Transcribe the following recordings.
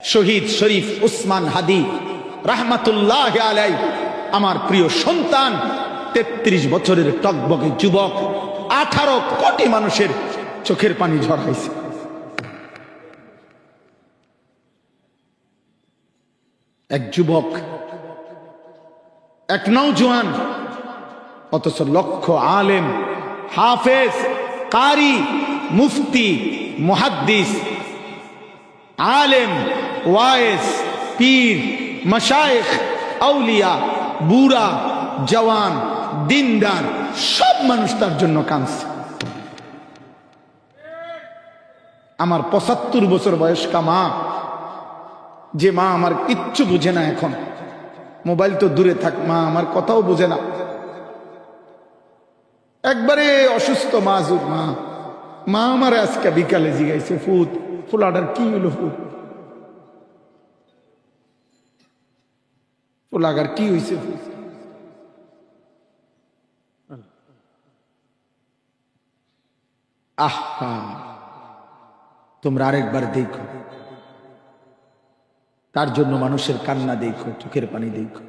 শহীদ শরীফ উসমান হাদি রাহমাতুল্লাহ আলাইহি আমার প্রিয় সন্তান, ৩৩ বছরের টকবকে যুবক, 18 কোটি মানুষের চোখের পানি ঝরাইছে। এক যুবক, এক নওজোয়ান, অথচ লক্ষ আলেম, হাফেজ, কারি, মুফতি, মুহাদ্দিস, আলেম, ওয়াইস, পীর, মাশায়েখ, আউলিয়া, বুড়া, জওয়ান, দিনদার, সব মানুষ তার জন্য কাঁদছে। আমার ৭৫ বছর বয়স্কা মা, যে মা আমার কিচ্ছু বুঝে না, এখন মোবাইল তো দূরে থাক, মা আমার কথাও বুঝে না, একবারে অসুস্থ মাজুর মা। মা আমার আজকে বিকালে জিগাইছে, ফুত ফুলাটার কি হইল, ফুলাগার কি হইছে? আহা, তোমরা আরেকবার দেখো, তার জন্য মানুষের কান্না দেখো, চোখের পানি দেখো,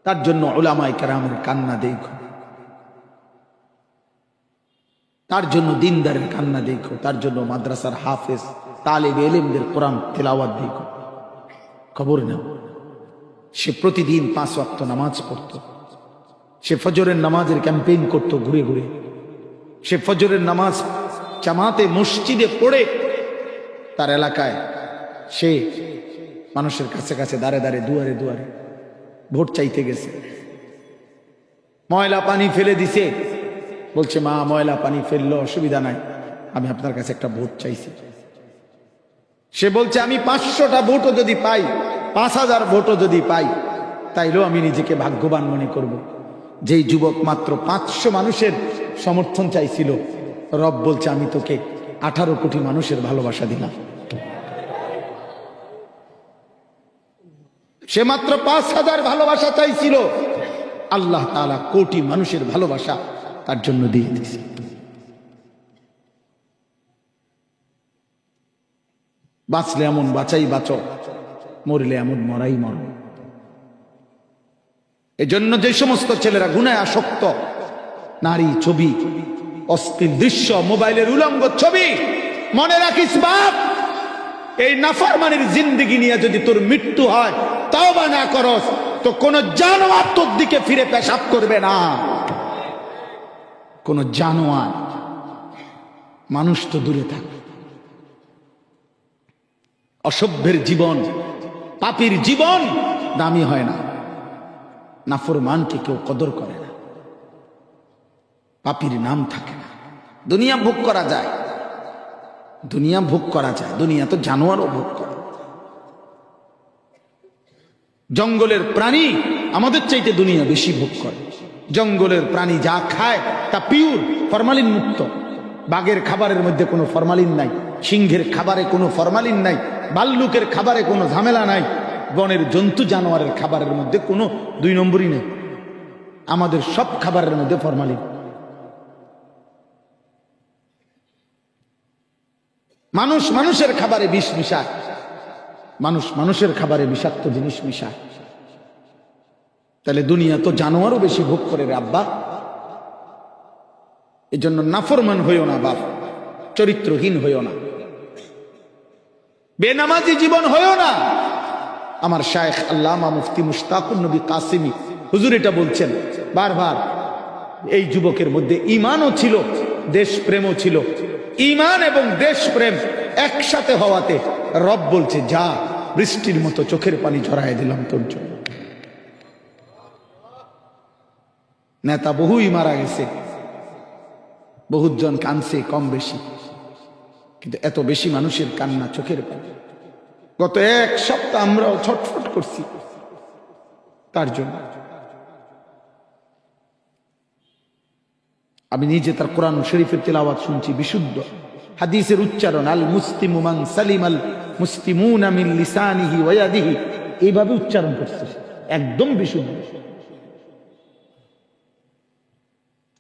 তার জন্য উলামায়ে কেরামের কান্না দেখো, তার জন্য দিনদারের কান্না দেখো, তার জন্য মাদ্রাসার হাফেজ, তালেবে ইলমদের কোরআন তিলাওয়াত দেখো। খবর নাও, সে প্রতিদিন 5 ওয়াক্ত নামাজ পড়ত, সে ফজরের নামাজের ক্যাম্পেইন করত ঘুরে ঘুরে, সে ফজরের নামাজ জামাতে মসজিদে পড়ে তার এলাকায় সে মানুষের কাছে কাছে দাঁড়ে দাঁড়ে দুয়ারে দুয়ারে ভোট চাইতে গেছে। ময়লা পানি ফেলে দিছে, বলছে মা ময়লা পানি ফেললো অসুবিধা নাই, আমি আপনার কাছে একটা ভোট চাইছি। সে বলছে আমি 500টা ভোটও যদি পাই, 5000 ভোটও যদি পাই, তাইলেও আমি নিজেকে ভাগ্যবান মনে করব। যেই যুবক মাত্র 500 মানুষের সমর্থন চাইছিল, রব বলছে আমি তোকে 18 কোটি মানুষের ভালোবাসা দিলাম। সে মাত্র 5000 ভালোবাসা চাইছিল, আল্লাহ তাআলা কোটি মানুষের ভালোবাসা তার জন্য দিয়ে দিয়েছে। বাঁচলে এমন বাঁচাই বাঁচো, মরলে এমন মরাই মরো। এজন্য যে সমস্ত ছেলেরা গুনায় আসক্ত, নারী ছবি, অশ্লীল দৃশ্য, মোবাইলের উলঙ্গ ছবি, মনে রাখিস বাপ, এই নাফরমানির জিন্দেগি নিয়ে যদি তোর মৃত্যু হয়, তওবা না করস, তো কোন জানোয়ার তোর দিকে ফিরে পেশাব করবে না। কোন জানোয়ার, মানুষ তো দূরে থাকবে। অসভ্যের জীবন, পাপীর জীবন দামি হয় না। নাফরমানকে কেউ কদর করে না, পাপীর নাম থাকে না। দুনিয়া ভোগ করা যায়, দুনিয়া ভোগ করা যায়, দুনিয়া তো জানোয়ারও ভোগ করে। জঙ্গলের প্রাণী আমাদের চাইতে দুনিয়া বেশি ভোগ করে। জঙ্গলের প্রাণী যা খায় তা পিওর, ফরমালিন মুক্ত। বাঘের খাবারের মধ্যে কোনো ফরমালিন নাই, সিংহের খাবারে কোনো ফরমালিন নাই, ভাল্লুকের খাবারে কোনো ঝামেলা নাই, বনের জন্তু জানোয়ারের খাবারের মধ্যে কোনো 2 নম্বরই নেই। আমাদের সব খাবারের মধ্যে ফরমালিন। মানুষ মানুষের খাবারে বিষ মিশায়, মানুষ মানুষের খাবারে বিষাক্ত জিনিস মিশায়। তাহলে দুনিয়া তো জানোয়ারও বেশি ভোগ করে রে আব্বা। এই জন্য নাফরমান হইও না বাপ, চরিত্রহীন হইও না, বেনামাজি জীবন হইও না। আমার শায়েখ আল্লামা মুফতি মুশতাকুন নবী কাসিমি হুজুর এটা বলছেন বারবার। এই যুবকের মধ্যে ঈমানও ছিল, দেশপ্রেমও ছিল। ঈমান এবং দেশপ্রেম একসাথে হওয়াতে রব বলছে যা, বৃষ্টির মতো চোখের পানি ঝরায় দিলাম তোর জন্য। নেতা বহুই মারা গেছে, বহুত জন কাঁদছে কম বেশি, কিন্তু এত বেশি মানুষের কান্না, চোখের পানি। গত 1 সপ্তাহ আমরাও ছটফট করছি তার জন্য। আমি নিজে তার কোরআন শরীফের তিলাওয়াত শুনছি, বিশুদ্ধ হাদিসের উচ্চারণ, আল মুসলিমু মান সালিমাল মুসলিমুনা মিন লিসানিহি ওয়া ইয়াদিহি, এইভাবে উচ্চারণ করছে, একদম বিশুদ্ধ।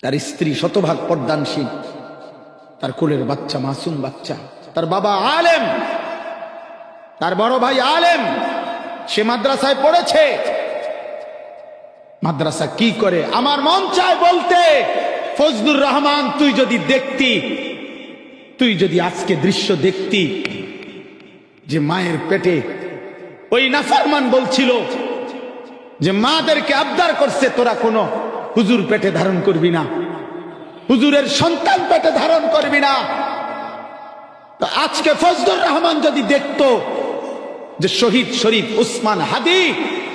তার স্ত্রী শতভাগ পর্দানশীল, তার কোলের বাচ্চা মাসুম বাচ্চা, তার বাবা আলেম, তার বড় ভাই আলেম, সে মাদ্রাসায় পড়েছে। মাদ্রাসা কি করে আমার মন চায় বলতে, ফজলুর রহমান তুই যদি দেখতি, তুই যদি আজকে দৃশ্য দেখতি যে মায়ের পেটে ওই নাফরমান বলছিল যে মাদেরকে আবদার করছে তোরা কোনো হুজুর পেটে ধারণ করবি না, হুজুরের সন্তান পেটে ধারণ করবি না। তো আজকে ফজলুর রহমান যদি দেখতো যে শহীদ শরীফ উসমান হাদি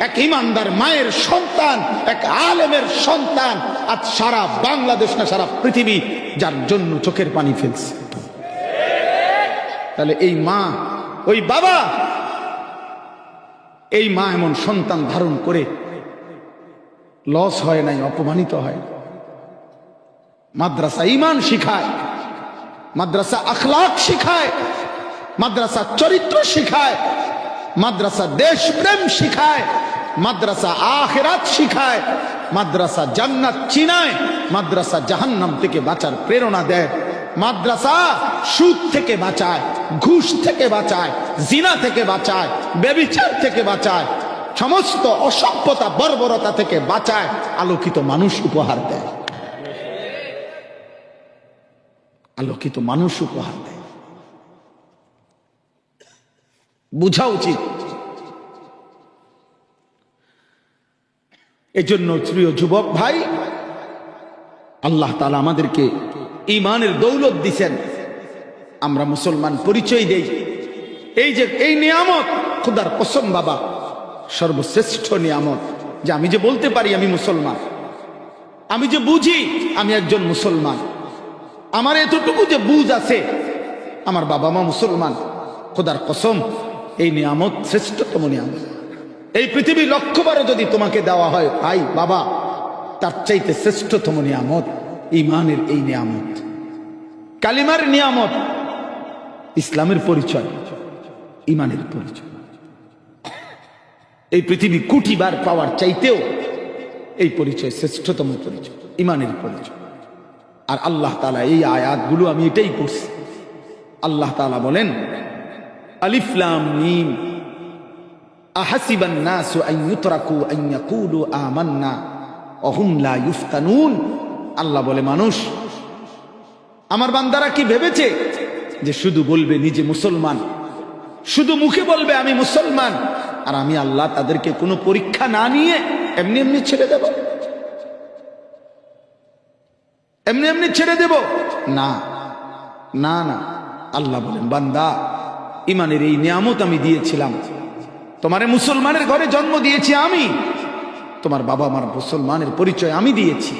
এক ইমানদার মায়ের সন্তান, এক আলেমের সন্তান, আজ সারা বাংলাদেশ না সারা পৃথিবী যার জন্য চোখের পানি ফেলছে, তাহলে এই মা, ওই বাবা, এই মা এমন সন্তান ধারণ করে লস হয় নাই, অপমানিত হয়। মাদ্রাসা ঈমান শিখায়, মাদ্রাসা আখলাক শিখায়, মাদ্রাসা চরিত্র শিখায়, মাদ্রাসা দেশপ্রেম শিখায়, মাদ্রাসা আখিরাত শিখায়, মাদ্রাসা জান্নাত চিনায়, মাদ্রাসা জাহান্নাম থেকে বাঁচার প্রেরণা দেয়, মাদ্রাসা সুদ থেকে বাঁচায়, ঘুষ থেকে বাঁচায়, জিনা থেকে বাঁচায়, ব্যভিচার থেকে বাঁচায়, সমস্ত অসভ্যতা বর্বরতা থেকে বাঁচায়, আলোকিত মানুষ উপহার দেয়, আলোকিত মানুষ উপহার দেয়। বুঝা উচিত। এজন্য প্রিয় যুবক ভাই, আল্লাহ তাআলা আমাদেরকে ঈমানের দৌলত দিয়েছেন, আমরা মুসলমান পরিচয় দেই। এই যে এই নিয়ামত, খোদার কসম বাবা, সর্বশ্রেষ্ঠ নিয়ামত যে আমি যে বলতে পারি আমি মুসলমান, আমি যে বুঝি আমি একজন মুসলমান, আমার এতটুকু যে বুঝ আছে, আমার বাবা মা মুসলমান, খোদার কসম এই নিয়ামত শ্রেষ্ঠতম নিয়ামত। এই পৃথিবী লক্ষ্যবারও যদি তোমাকে দেওয়া হয় ভাই বাবা, তার চাইতে শ্রেষ্ঠতম নিয়ামত ঈমানের এই নিয়ামত, কালিমার নিয়ামত, ইসলামের পরিচয়, ঈমানের পরিচয়। এই পৃথিবী কোটিবার পাওয়ার চাইতেও এই পরিচয় শ্রেষ্ঠতম পরিচয়, ঈমানের পরিচয়। আর আল্লাহ তাআলা এই আয়াতগুলো আমি এটাই পড়ছি। আল্লাহ তাআলা বলেন আলিফ লাম মিম আহাসিবান নাসু আন ইউতরাকু আন ইয়াকুলু আমান্না ওয়া হুম লা ইফতানুন। আল্লাহ বলে মানুষ, আমার বান্দারা কি ভেবেছে যে শুধু বলবে নিজে মুসলমান, শুধু মুখে বলবে আমি মুসলমান, আর আমি আল্লাহ তাদেরকে কোনো পরীক্ষা না নিয়ে এমনি এমনি ছেড়ে দেব, এমনি এমনি ছেড়ে দেব? না না না, আল্লাহ বলেন বান্দা, ঈমানের এই নিয়ামত আমি দিয়েছিলাম, তোমারে মুসলমানের ঘরে জন্ম দিয়েছি আমি, তোমার বাবা মার মুসলমানের পরিচয় আমি দিয়েছি,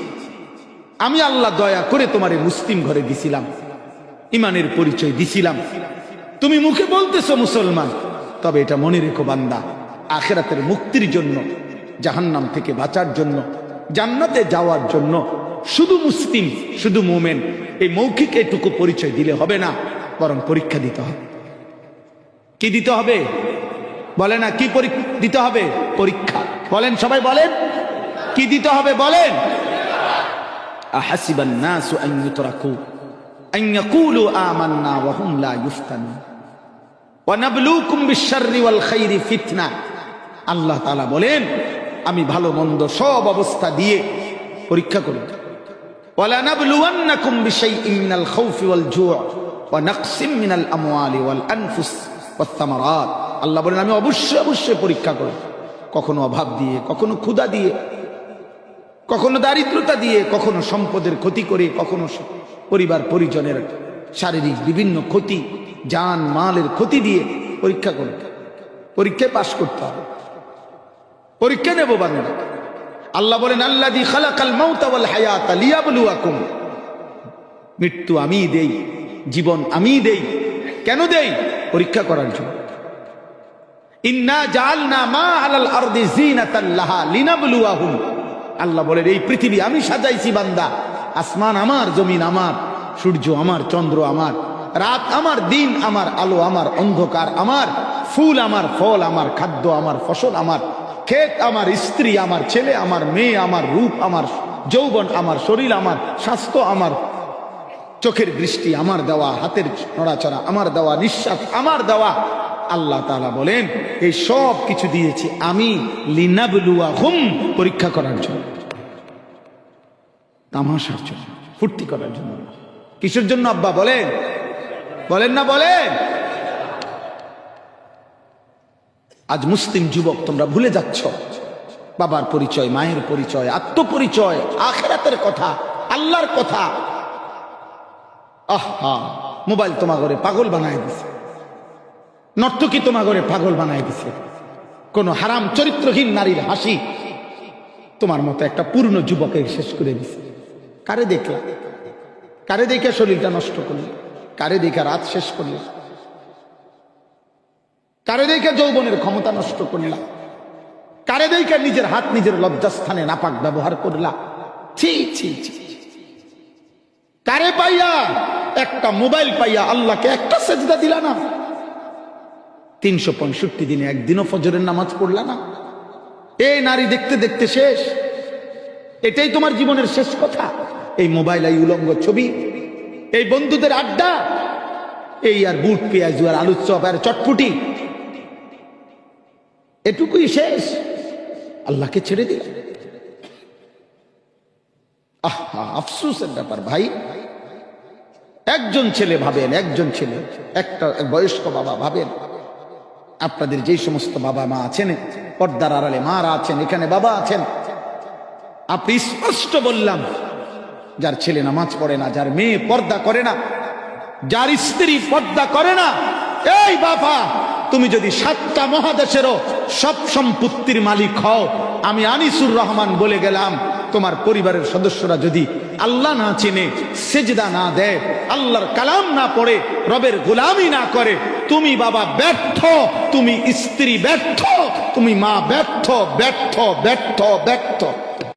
আমি আল্লাহ দয়া করে তোমারে মুসলিম ঘরে দিছিলাম, ঈমানের পরিচয় দিছিলাম। তুমি মুখে বলতেছো মুসলমান, তবে এটা মনে রেখো বান্দা, আখিরাতের মুক্তির জন্য, জাহান্নাম থেকে বাঁচার জন্য, জান্নাতে যাওয়ার জন্য শুধু মুসলিম, শুধু মুমিন এই মৌখিক এটুকু পরিচয় দিলে হবে না, বরং পরীক্ষা দিতে হবে। কি দিতে হবে বলে না? কি দিতে হবে? পরীক্ষা। বলেন সবাই, বলেন কি দিতে হবে বলেন? আহাসিবান নাসু আন ইউতরাকু আন ইয়াকুলু আমান্না ওয়া হুম লা ইফতানুন ওয়া নাবলুকুম বিশ-শাররি ওয়াল খাইরি ফিতনা। আল্লাহ তাআলা বলেন আমি ভালো মন্দ সব অবস্থা দিয়ে পরীক্ষা করব। ওয়ালা নাবলুওয়ান্নাকুম বিশাইইন মিনাল খাউফি ওয়াল জু' ওয়া নাকসিম মিনাল আমওয়ালি ওয়াল আনফুস ওয়াত থামারাত। আল্লাহ বলেন আমি অবশ্যই অবশ্যই পরীক্ষা করব, কখনো অভাব দিয়ে, কখনো ক্ষুধা দিয়ে, কখনো দারিদ্রতা দিয়ে, কখনো সম্পদের ক্ষতি করে, কখনো পরিবার পরিজনের শারীরিক বিভিন্ন ক্ষতি, জান মালের ক্ষতি দিয়ে পরীক্ষা করব। পরীক্ষায় পাশ করতে হবে, পরীক্ষা নেব বান্দা। আল্লাহ বলেন আল্লাযী খালাকাল মাউতা ওয়াল হায়াতা লিয়াবলুয়াকুম। মৃত্যু আমিই দেই, জীবন আমিই দেই। কেন দেই? পরীক্ষা করার জন্য। ইন্না জাআলনা মা আলাল আরদি যিনাতাল লাহা লিনাবলুয়াহুম। আল্লাহ বলেন এই পৃথিবী আমি সাজাইছি বান্দা, আসমান আমার, জমিন আমার, সূর্য আমার, চন্দ্র আমার, রাত আমার, দিন আমার, আলো আমার, অন্ধকার আমার, ফুল আমার, ফল আমার, খাদ্য আমার, ফসল আমার, ক্ষেত আমার, স্ত্রী আমার, ছেলে আমার, মেয়ে আমার, রূপ আমার, যৌবন আমার, শরীর আমার, স্বাস্থ্য আমার, চোখের দৃষ্টি আমার দেওয়া, হাতের নড়াচড়া আমার দেওয়া, নিঃশ্বাস আমার দেওয়া, আল্লাহ তাআলা বলেন এই সব কিছু দিয়েছি আমি লিনাবলুয়াহুম, পরীক্ষা করার জন্য, তামাশার জন্য, ফুর্তি করার জন্য। কিসের জন্য আব্বা বলেন? বলেন না বলেন? আজ মুসলিম যুবক তোমরা ভুলে যাচ্ছ বাবার পরিচয়, মায়ের পরিচয়, আত্মপরিচয়, আখিরাতের কথা, আল্লাহর কথা। আহা, মোবাইল তোমার ঘরে পাগল বানায় দিছে, নর্তকী তোমার ঘরে পাগল বানায় দিছে, কোন হারাম চরিত্রহীন নারীর হাসি তোমার মতো একটা পূর্ণ যুবকে শেষ করে দিছে। কারে দেখলা? কারে দেখে শরীরটা নষ্ট করলে? কারে দেখে রাত শেষ করলে? কারে দেখে যৌবনের ক্ষমতা নষ্ট করলা? কারে দেখে নিজের হাত নিজের লজ্জাস্থানে নাপাক ব্যবহার করলা? ছি ছি ছি। কারে পাইয়া, একটা মোবাইল পাইয়া আল্লাহকে একটা সেজদা দিলা না? 365 দিনে একদিনও ফজরের নামাজ পড়লা না? এই নারী দেখতে দেখতে শেষ, এটাই তোমার জীবনের শেষ কথা? এই মোবাইল, এই উলঙ্গ ছবি, এই বন্ধুদের আড্ডা, এই আর বুট পেঁয়াজ আর আলুর চপ আর চটপুটি, এটুকুই শেষ? আল্লাহকে ছেড়ে দিল। আহা, আফসোসের ব্যাপার ভাই। একজন ছেলে ভাবেন, একজন ছেলে, একটা বয়স্ক বাবা ভাবেন, আপনাদের যেই সমস্ত বাবা মা আছেন, পর্দার আড়ালে মারা আছেন, এখানে বাবা আছেন, আপনি স্পষ্ট বললাম, যার ছেলে নামাজ পড়ে না, যার মেয়ে পর্দা করে না, যার স্ত্রী পর্দা করে না, এই বাবা, তুমি যদি 7টা মহাদেশেরও সব সম্পত্তির মালিক হও, আমি আনিসুর রহমান বলে গেলাম, তোমার পরিবারের সদস্যরা যদি আল্লাহ না চেনে, সেজদা না দেয়, আল্লাহর কালাম না পড়ে, রবের গোলামি না করে, তুমি বাবা ব্যর্থ, তুমি স্ত্রী ব্যর্থ, তুমি মা ব্যর্থ, ব্যর্থ, ব্যর্থ, ব্যর্থ।